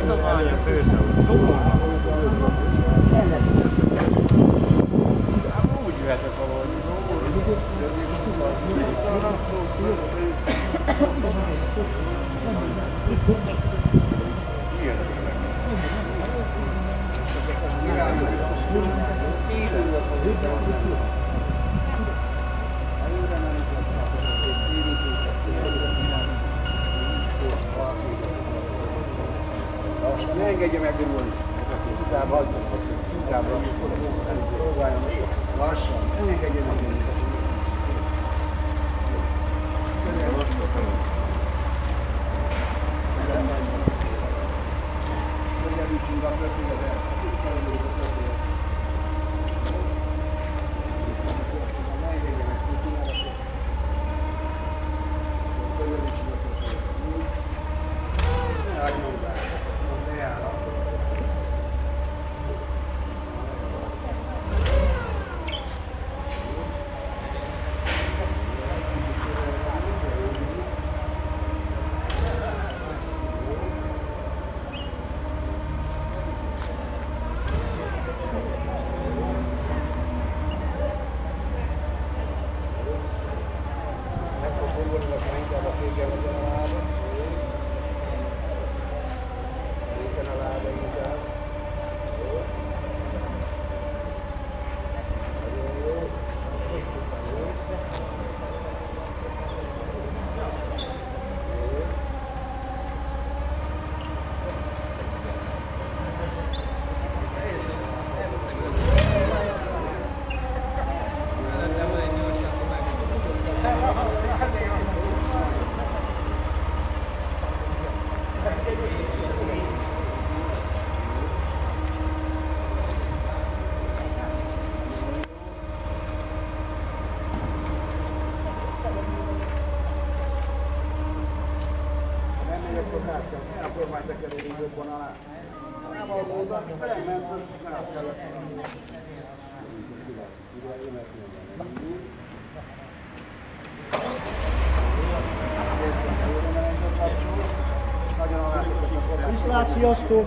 Adománya fősze, hogy szólnak. Úgy jöhetek valahogy. Ne engedje meg gurulni. Inkább hagyja. Inkább próbáljon. Lassan. Ne engedje meg gurulni. Közelítsünk a kötőre. Ne engedje meg gurulni. Közelítsünk a kötőre. Ne hagyjon be. Viszlát, sziasztok!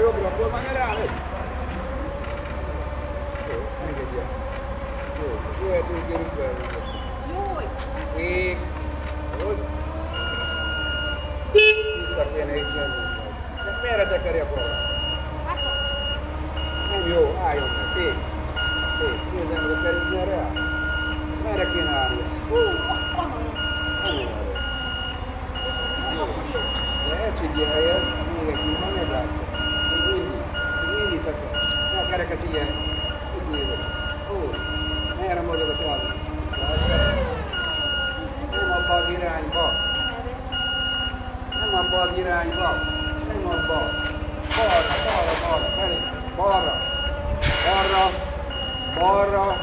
Jobbra, akkor már rámegy. Jó, engedje. Jó, és jöhetünk körülbelül. Jó! Még. Jó. Vissza kéne itt menni. Merre tekeri a kormány? Nem jó, álljon meg. Fék. Nézzem meg a került, merre áll? Merre kéne állni? Nem erre. De ezt figyeljen, még egy kívül, nem látja. Még mindig tekeri. Ne a kereket ilyen. Úgy nézek. Ó, merre mozog a talán? Nem abba az irányba. Nem abba az irányba. Nem abba. Balra.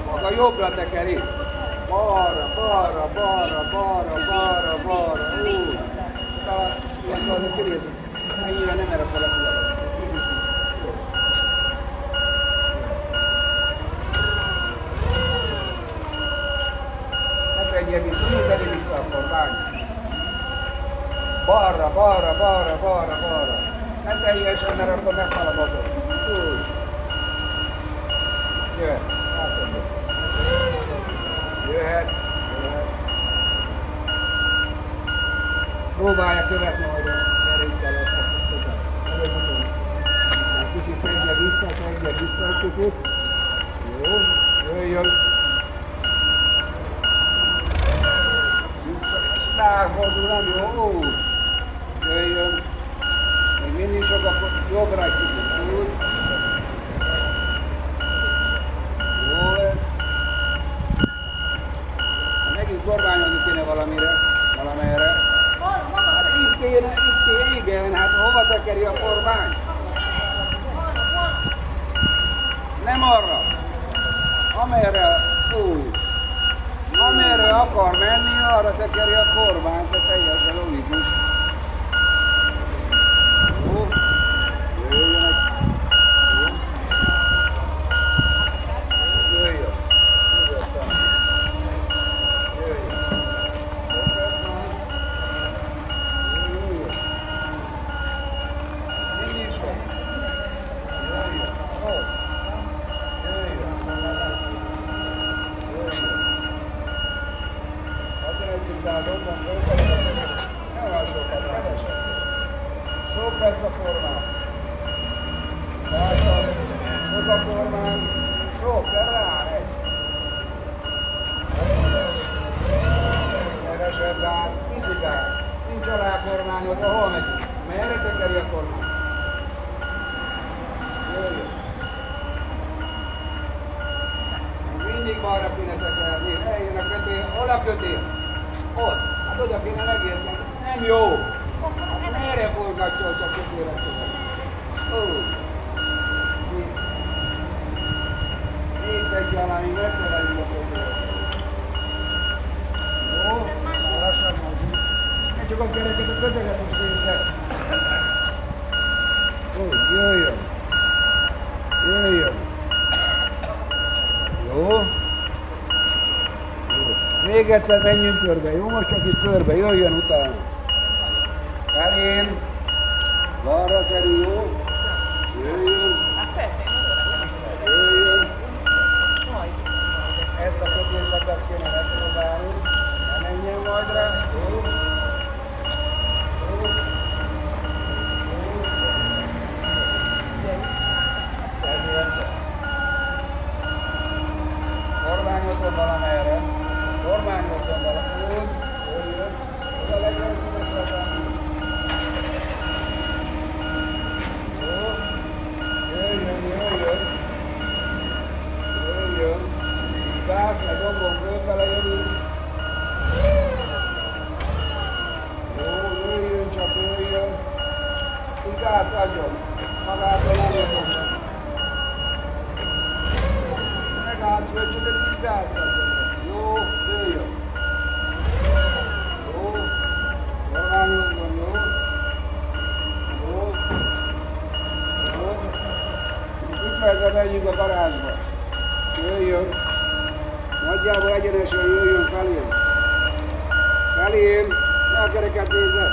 Maga jobbra tekeri. Balra. Úgy. Tehát ilyen azért kinézzük. Ennyire nem erre felekülök. Ne fedjél vissza, nézzed vissza akkor, bánj. Balra. Ne teljesen, mert akkor meghal a motor. Úgy. Jöhet. Jöhet. Próbálja követni majd a kerékkel ezt a követ. Kicsit szedje vissza egy kicsit. Jó, jöjjön. Vissza, és ráfordul, nem jó. Jöjjön. Még mindig sok, akkor jobbra egy kicsit. Úgy. Jó ez. Megint kormányozni kéne valamelyre. Hát itt kéne, igen, hát hova tekeri a kormány? Nem arra. Amerre akar menni, arra tekeri a kormány, de teljesen logikus. Jó. Ott lesz a formán. Látod, ott a formán. Sok, de rá egy. Keresed gáz, nincs gáz. Nincs alá kormányod, ahol megyünk? Merre tekeri a kormány? Jöjjön. Mindig balra kéne tekerni, eljön a kötél. Hol a kötél? Ott. Hát oda kéne megérteni. Nem jó. Merre forgatja, hogy a kötélet teker? Ó. Nézhetj alá, még messze legyünk a kötélet. Jó? Lassan mondjuk. Ne csak a kereket, a kötelet is nézd. Úgy, jöjjön. Jöjjön. Jó? Jó. Még egyszer menjünk körbe, jó? Most csak itt körbe, jöjjön utána. Felén. Balra szerű, jó? Jöjjön. Jöjjön. Ezt a kötélszakaszt kéne megpróbálni. Ne menjen majd rá. Jó? Jó? Kormányozom valamerre. Kormányozom valamerre. Úgy. Jöjjön. Oda legyen szívesre. Jó. Jöjjön, jöjjön. Jöjjön. Gáz, meg gombon fölfele jövünk. Jó, jöjjön, csak jöjjön. Így gázt adjon. Magától nem jöjjön. Ne gázt föl, csak egy kis gázt adjon. Jó, jöjjön. Jó. Kormányozom, jó. Jó. Jó. Itt percre megyünk a garázsba. Jöjjön. Nagyjából egyenesen jöjjön felém. Felém. Ne a kereket nézze.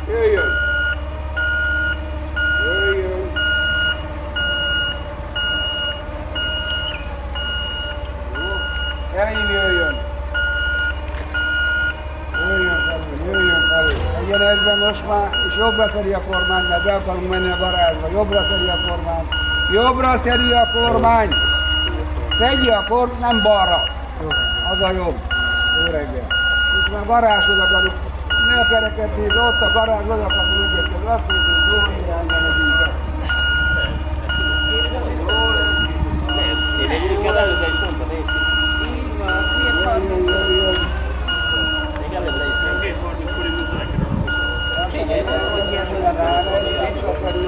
Jöjjön. Jöjjön. Jó. Felém jöjjön. Jöjjön felém. Jöjjön felém. Egyenesben most már, és jobbra szedi a kormány, mert be akarunk menni a garázsba. Jobbra szedi a kormány. Jobbra szedi a kormány. Szedje a kormány, nem balra. Az a jobb. Jó reggel. Most már garázshoz akarjuk. Ne a kereket nézd, ott a garázshoz akarunk megérteni. Azt mondjuk, hogy jó irányba megyünk el. Én egyébként előző is mondtam, én. Így van, miért hallgatunk? Jöjjön. Még előbbre is nem. 2:30-kor indult neki a buszon. Figyelj, hogy ilyen visszaszerű.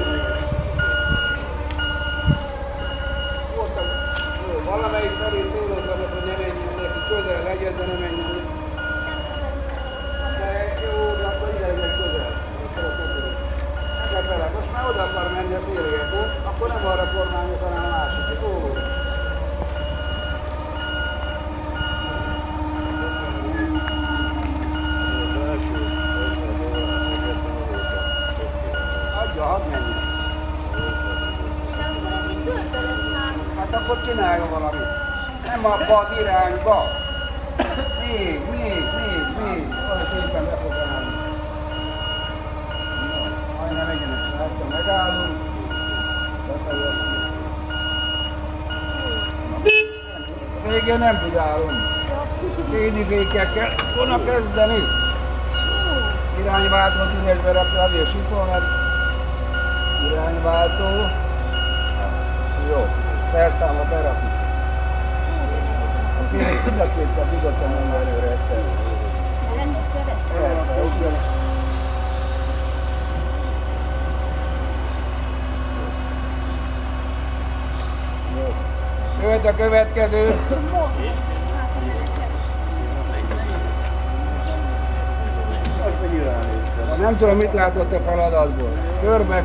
Valamelyik felé célozzanak, hogy ne menjen neki, közel legyen, de ne menjen neki. De jó, de akkor ide legyen közel. Megfele. Most már oda akar menni a szélért, nem? Akkor nem arra kormányoz, hanem a másikig. Ó. Adja, hadd menjen. De akkor ez így körbe lesz ám. Hát akkor csináljon valamit. Nem abba az irányba. Még. Olyan szépen be fog állni. Majdnem egyenesen. Akkor megállunk. Végén nem tudálunk. Kédifékekkel volna kezdeni. Irányváltót üresbe rakja, azért sipolnak. Irányváltó. Jó. Szerszámot berakjuk. Azért mindenképpen nyugodtan menni előre egyszerűen. Persze, úgy jön. Jó. Jöhet a következő. Nem tudom, mit látott a feladatból. Körbe